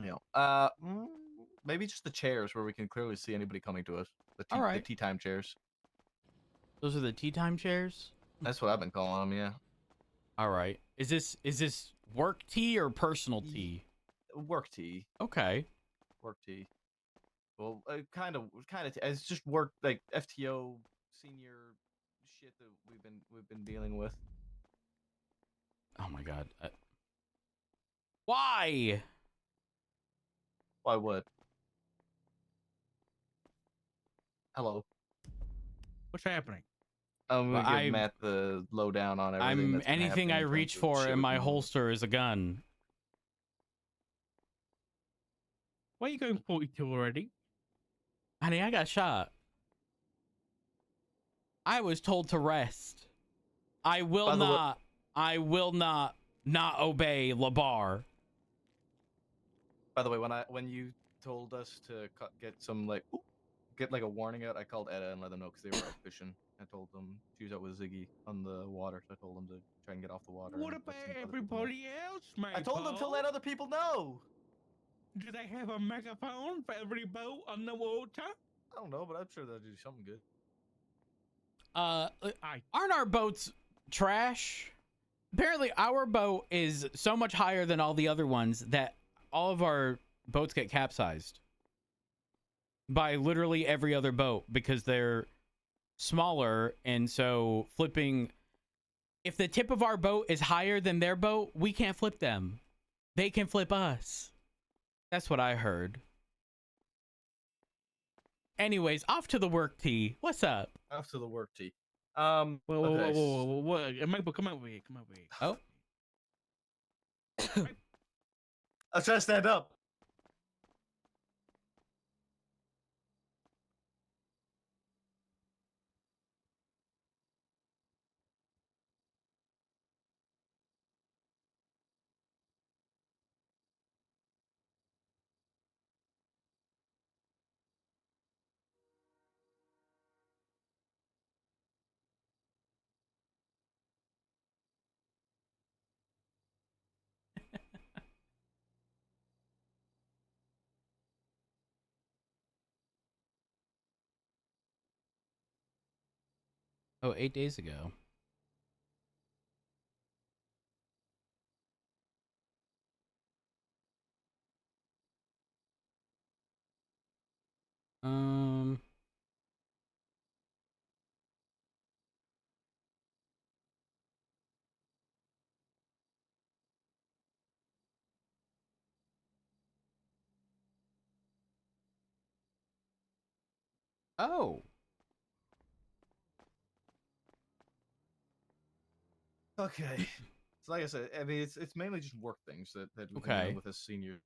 Yeah. Maybe just the chairs where we can clearly see anybody coming to us. All right. The tea time chairs. Those are the tea time chairs? That's what I've been calling them. Yeah. All right. Is this work tea or personal tea? Work tea. Okay. Work tea. Well, kind of. It's just work, like FTO senior shit that we've been dealing with. Oh my god. Why? Why what? Hello. What's happening? I'm Well, gonna give Matt the lowdown on everything. I'm that's been anything I happening in reach terms of for shit in with my the- holster is a gun. Why are you going 42 already? Honey, I got shot. I was told to rest. I will By the way- not. I will not obey Labar. By the way, when you told us to get some get like a warning out, I called Etta and let them know because they were out fishing. I told them she was out with Ziggy on the water, so I told them to try and get off the water. What and let about some other people know. everybody else, mate? I told them to let other people know. Do they have a megaphone for every boat on the water? I don't know, but I'm sure they'll do something good. Aren't our boats trash? Apparently, our boat is so much higher than all the other ones that all of our boats get capsized by literally every other boat because they're smaller, and so flipping. If the tip of our boat is higher than their boat, we can't flip them. They can flip us. That's what I heard. Anyways, off to the work tea. What's up? Off to the work tea. Whoa, okay. Michael, come over here. Come over here. Oh. I was trying to stand up. Oh, 8 days ago. Um. Oh. Okay. So like I said, I mean, it's mainly just work things that we've been Okay. dealing with as seniors.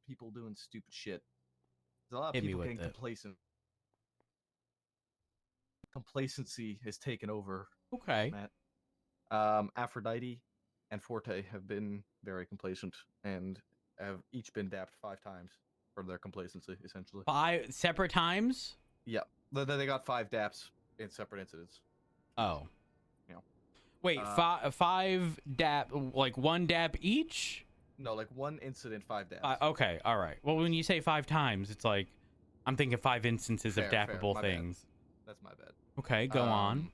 People doing stupid shit. There's a lot of Hit me people with getting it. complacent. Complacency has taken over. Okay. Matt. Aphrodite and Forte have been very complacent and have each been dapped 5 times for their complacency, essentially. 5 separate times? Yeah. They got 5 daps in separate incidents. Oh. You know. Wait, 5 dap, like 1 dap each? No, like 1 incident, 5 daps. Okay, all right. Well, when you say 5 times, it's like I'm thinking 5 instances of Fair, dappable my bad. things. That's my bad. Okay, go on.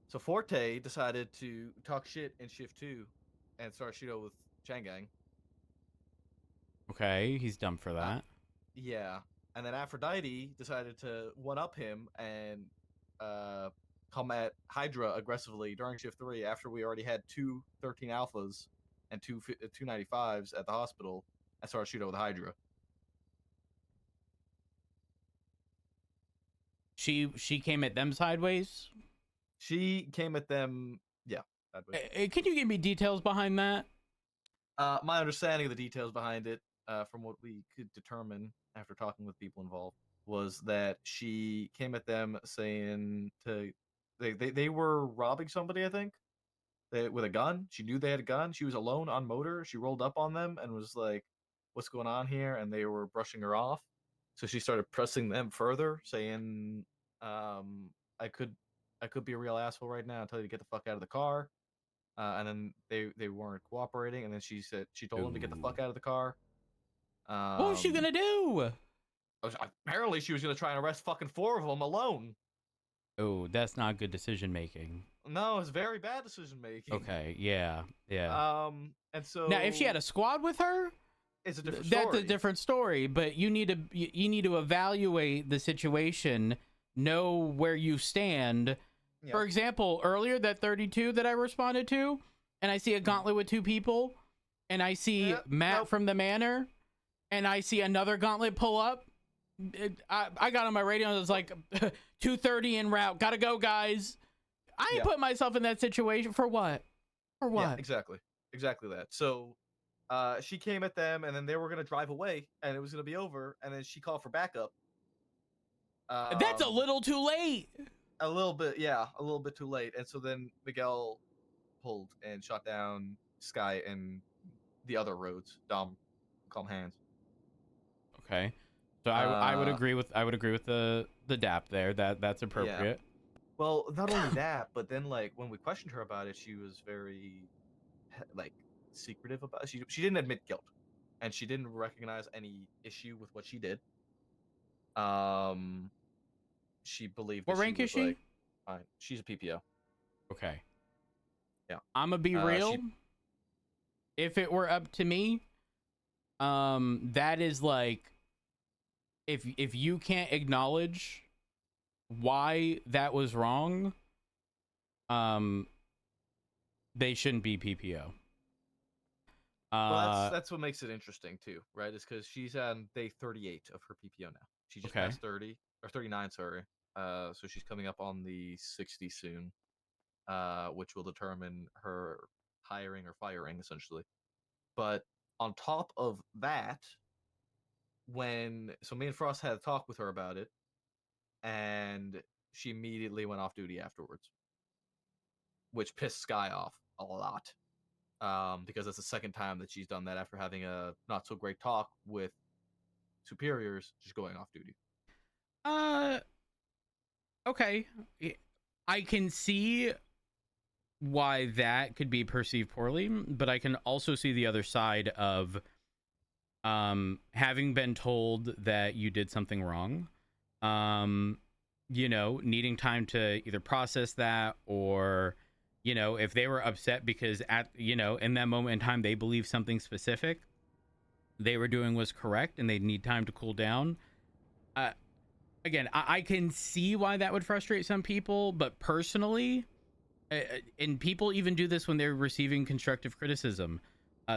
So Forte decided to talk shit in shift 2 and start Shido with Changang. Okay, he's dumb for that. Yeah. And then Aphrodite decided to one-up him and come at Hydra aggressively during shift 3 after we already had 2 13 alphas and 2 295s at the hospital and started Shido with Hydra. She came at them sideways? She came at them, yeah. Sideways. Can you give me details behind that? My understanding of the details behind it, from what we could determine after talking with people involved, was that she came at them saying they were robbing somebody, I think, with a gun. She knew they had a gun. She was alone on motor. She rolled up on them and was like, "What's going on here?" And they were brushing her off. So she started pressing them further, saying, "I could be a real asshole right now and tell you to get the fuck out of the car." And then they weren't cooperating, and then she told them to get the fuck out of the car. What was she gonna do? Apparently, she was gonna try and arrest fucking 4 of them alone. Oh, that's not good decision making. No, it's very bad decision making. Okay, yeah. And so now, if she had a squad with her, it's a different that's story. a different story. But you need to evaluate the situation, know where you stand. Yeah. For example, earlier that 32 that I responded to, and I see a gauntlet with 2 people, and I see Matt from the Manor, and I see another gauntlet pull up. I got on my radio and it was like 2:30 en route. Gotta go, guys. I ain't put myself in that situation for what? For what? Yeah, exactly that. So she came at them, and then they were gonna drive away, and it was gonna be over, and then she called for backup. That's a little too late. A little bit, yeah, a little bit too late. And so then Miguel pulled and shot down Sky and the other roads. Calm hands. Okay, so I would agree with the DAP there. That's appropriate. Well, not only that, but then like when we questioned her about it, she was very like secretive about it. She didn't admit guilt, and she didn't recognize any issue with what she did. She believed. What rank is she? Like, fine. She's a PPO. Okay. Yeah. I'ma be real. If it were up to me, that is like, if you can't acknowledge why that was wrong, they shouldn't be PPO. Well, that's what makes it interesting too, right? Is because she's on day 38 of her PPO now. She just passed 30 or 39, sorry. So she's coming up on the 60 soon, which will determine her hiring or firing essentially. But on top of that, me and Frost had a talk with her about it, and she immediately went off duty afterwards, which pissed Sky off a lot. Because it's the second time that she's done that after having a not so great talk with superiors, just going off duty. Okay. I can see why that could be perceived poorly, but I can also see the other side of having been told that you did something wrong, you know, needing time to either process that, or, you know, if they were upset because at, you know, in that moment in time they believe something specific they were doing was correct and they need time to cool down. Again, I can see why that would frustrate some people, but personally, and people even do this when they're receiving constructive criticism,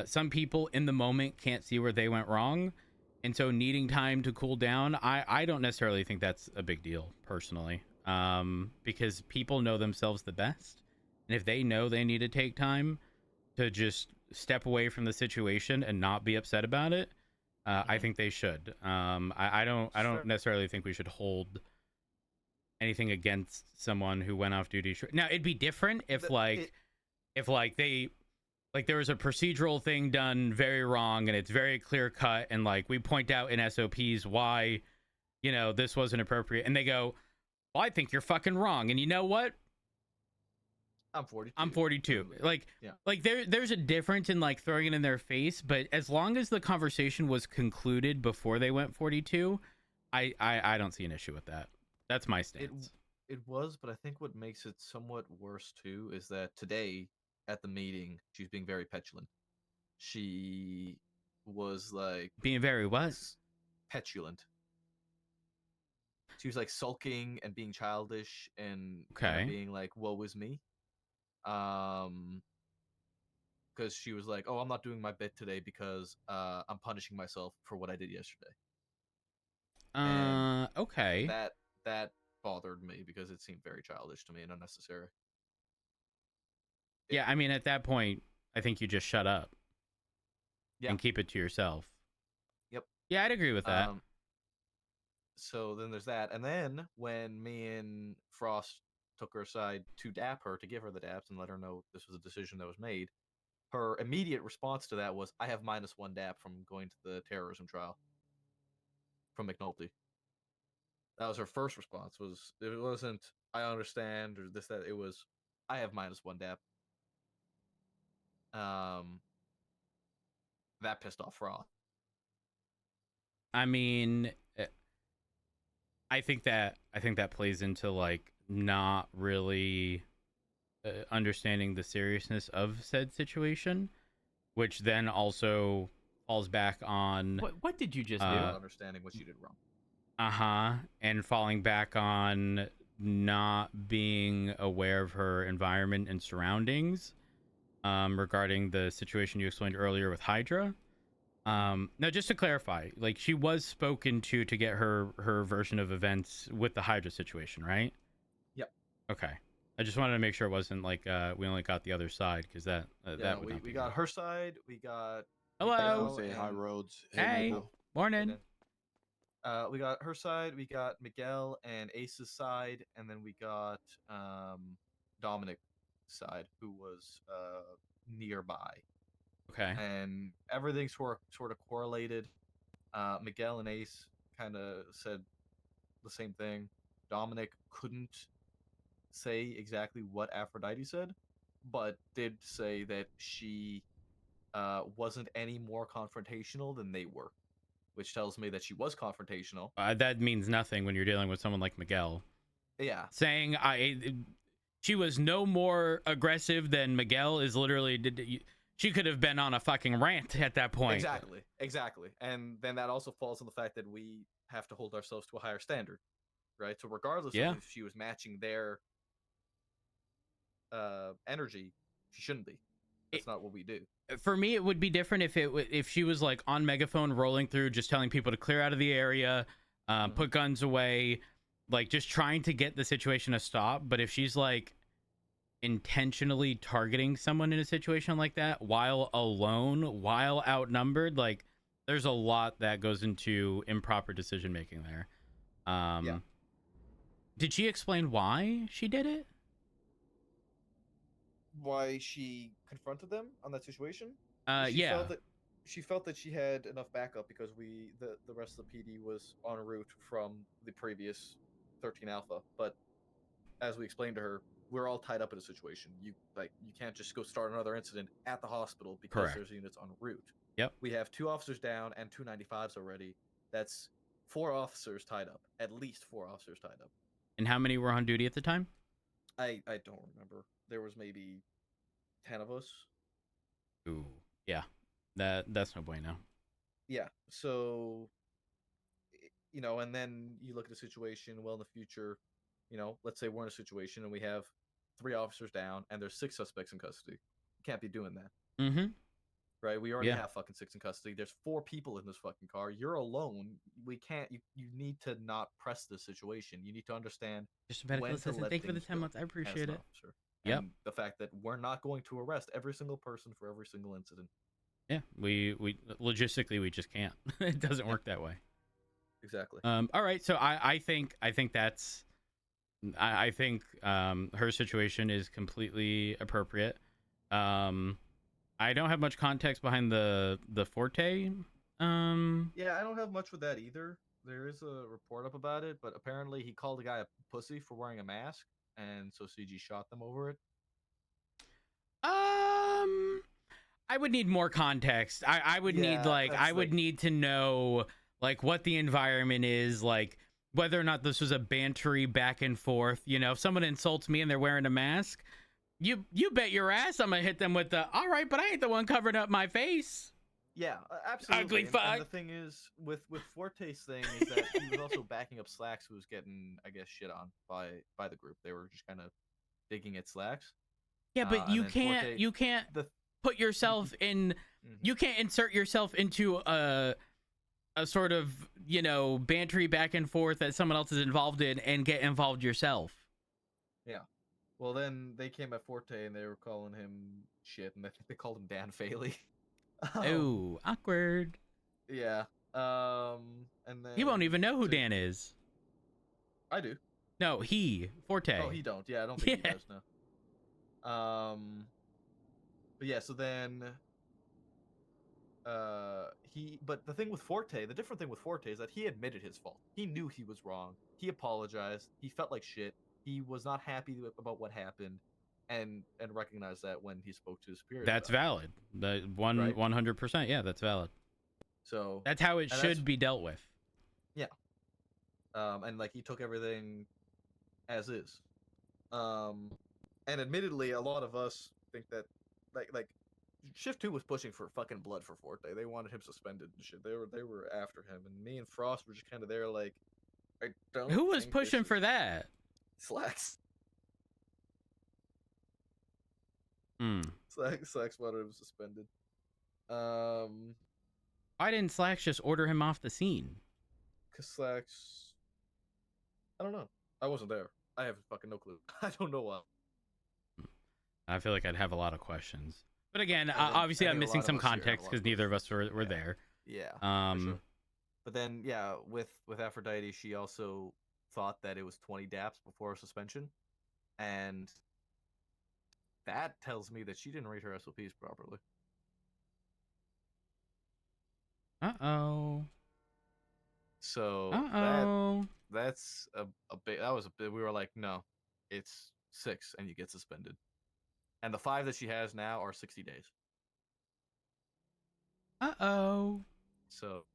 some people in the moment can't see where they went wrong, and so needing time to cool down, I don't necessarily think that's a big deal personally, because people know themselves the best, and if they know they need to take time to just step away from the situation and not be upset about it, I think they should. I don't necessarily think we should hold anything against someone who went off duty. Now it'd be different if they like there was a procedural thing done very wrong and it's very clear cut, and like we point out in SOPs why, you know, this wasn't appropriate, and they go, well, I think you're fucking wrong, and you know what, I'm 42. I'm 42. Like, yeah. Like there's a difference in like throwing it in their face, but as long as the conversation was concluded before they went 42, I don't see an issue with that. That's my stance. It was, but I think what makes it somewhat worse too is that today at the meeting, she's being very petulant. She was like being very what? Petulant. She was like sulking and being childish and kind of being like, "Woe is me." Because she was like, "Oh, I'm not doing my bit today because I'm punishing myself for what I did yesterday." Okay. That bothered me because it seemed very childish to me and unnecessary. Yeah, I mean, at that point, I think you just shut up. Yeah. And keep it to yourself. Yep. Yeah, I'd agree with that. So then there's that, and then when me and Frost took her aside to dap her, to give her the daps and let her know this was a decision that was made, her immediate response to that was, "I have -1 dap from going to the terrorism trial from McNulty." That was her first response. It wasn't, "I understand," or this, that. It was, "I have -1 dap." That pissed off Frost. I mean, I think that plays into like not really understanding the seriousness of said situation, which then also falls back on What did you just do? Understanding what she did wrong. And falling back on not being aware of her environment and surroundings, regarding the situation you explained earlier with Hydra. Now, just to clarify, like, she was spoken to get her version of events with the Hydra situation, right? Yep. Okay. I just wanted to make sure it wasn't like we only got the other side, because that that would not we be got good. her side. We got Hello. Say hi, Rhodes. Hey. Miguel. Morning. We got her side. We got Miguel and Ace's side, and then we got Dominic's side, who was nearby. Okay. And everything's sort of correlated. Miguel and Ace kind of said the same thing. Dominic couldn't say exactly what Aphrodite said, but did say that she wasn't any more confrontational than they were, which tells me that she was confrontational. That means nothing when you're dealing with someone like Miguel. Yeah. Saying she was no more aggressive than Miguel is literally... She could have been on a fucking rant at that point. Exactly. And then that also falls on the fact that we have to hold ourselves to a higher standard, right? So regardless of if she was matching their energy, she shouldn't be. That's not what we do. For me, it would be different if she was like on megaphone rolling through, just telling people to clear out of the area, put guns away, like just trying to get the situation to stop. But if she's like intentionally targeting someone in a situation like that while alone, while outnumbered, like there's a lot that goes into improper decision making there. Did she explain why she did it? Why she confronted them on that situation? Yeah. She felt that she had enough backup because the rest of the PD was en route from the previous 13 Alpha. But as we explained to her, we're all tied up in a situation. You can't just go start another incident at the hospital because there's units en route. Yep. We have 2 officers down and 2 95s already. That's 4 officers tied up. At least 4 officers tied up. And how many were on duty at the time? I don't remember. There was maybe 10 of us. Ooh, yeah, that's no bueno. Yeah. So, and then you look at a situation. Well, in the future, let's say we're in a situation and we have 3 officers down and there's 6 suspects in custody. You can't be doing that. Mm-hmm. Right? We already have fucking 6 in custody. There's 4 people in this fucking car. You're alone. We can't. You need to not press this situation. You need to understand. Just a medical assistant. Thank you for the 10 months. I appreciate it. Yep. And the fact that we're not going to arrest every single person for every single incident. Yeah, we logistically we just can't. It doesn't work that way. Exactly. All right. So I think that's I think her situation is completely appropriate. I don't have much context behind the Forte. Yeah, I don't have much with that either. There is a report up about it, but apparently he called a guy a pussy for wearing a mask, and so CG shot them over it. I would need more context. I would need I would need to know what the environment is, whether or not this was a bantery back and forth. If someone insults me and they're wearing a mask, you bet your ass I'm gonna hit them with the all right, but I ain't the one covering up my face. Yeah, absolutely. Ugly fuck. And the thing is, with Forte's thing is that he was also backing up Slacks, who was getting, I guess, shit on by the group. They were just kind of digging at Slacks. Yeah, but you can't put yourself in. You can't insert yourself into a sort of bantery back and forth that someone else is involved in and get involved yourself. Yeah. Well, then they came at Forte and they were calling him shit, and I think they called him Dan Faley. Oh, awkward. Yeah. And then He won't even know who Dan is. I do. No, Forte. Oh, he don't. Yeah, I don't think he does. No. But yeah, so then but the thing with Forte, the different thing with Forte is that he admitted his fault. He knew he was wrong. He apologized. He felt like shit. He was not happy about what happened, and recognized that when he spoke to his superior. That's valid. The 100%. Yeah, that's valid. So that's how it should be dealt with. Yeah. And he took everything as is. And admittedly, a lot of us think that like Shift 2 was pushing for fucking blood for Forte. They wanted him suspended and shit. They were after him, and me and Frost were just kind of there I don't. Who was pushing for that? Slacks. Slacks wanted him suspended. Why didn't Slacks just order him off the scene? Cause Slacks, I don't know. I wasn't there. I have fucking no clue. I don't know why. I feel like I'd have a lot of questions. But again, obviously I'm missing some context because neither of us were there. Yeah. For sure. But then, yeah, with Aphrodite, she also thought that it was 20 daps before suspension, and that tells me that she didn't read her SOPs properly. Uh-oh. So that's a bit. That was a bit. We were like, no, it's 6, and you get suspended. And the 5 that she has now are 60 days. Uh-oh. So.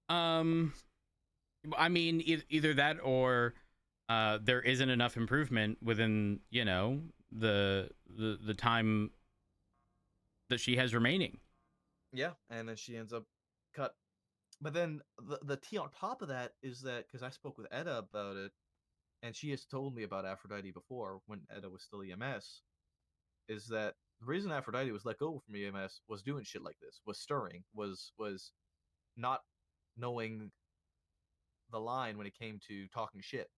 I mean, either that or there isn't enough improvement within, the time that she has remaining. Yeah, and then she ends up cut. But then the tea on top of that is that, because I spoke with Edda about it, and she has told me about Aphrodite before when Edda was still EMS, is that the reason Aphrodite was let go from EMS was doing shit like this, was stirring, was not knowing the line when it came to talking shit,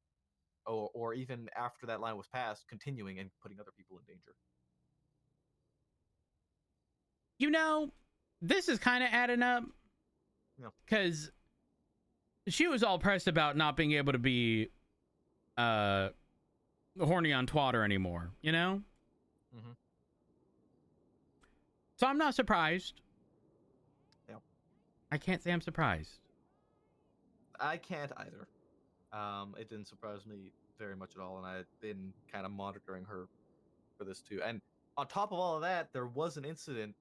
or even after that line was passed, continuing and putting other people in danger. This is kind of adding up, because she was all pressed about not being able to be horny on Twitter anymore, Mm-hmm. So I'm not surprised. Yeah. I can't say I'm surprised. I can't either. It didn't surprise me very much at all, and I've been kind of monitoring her for this too. And on top of all of that, there was an incident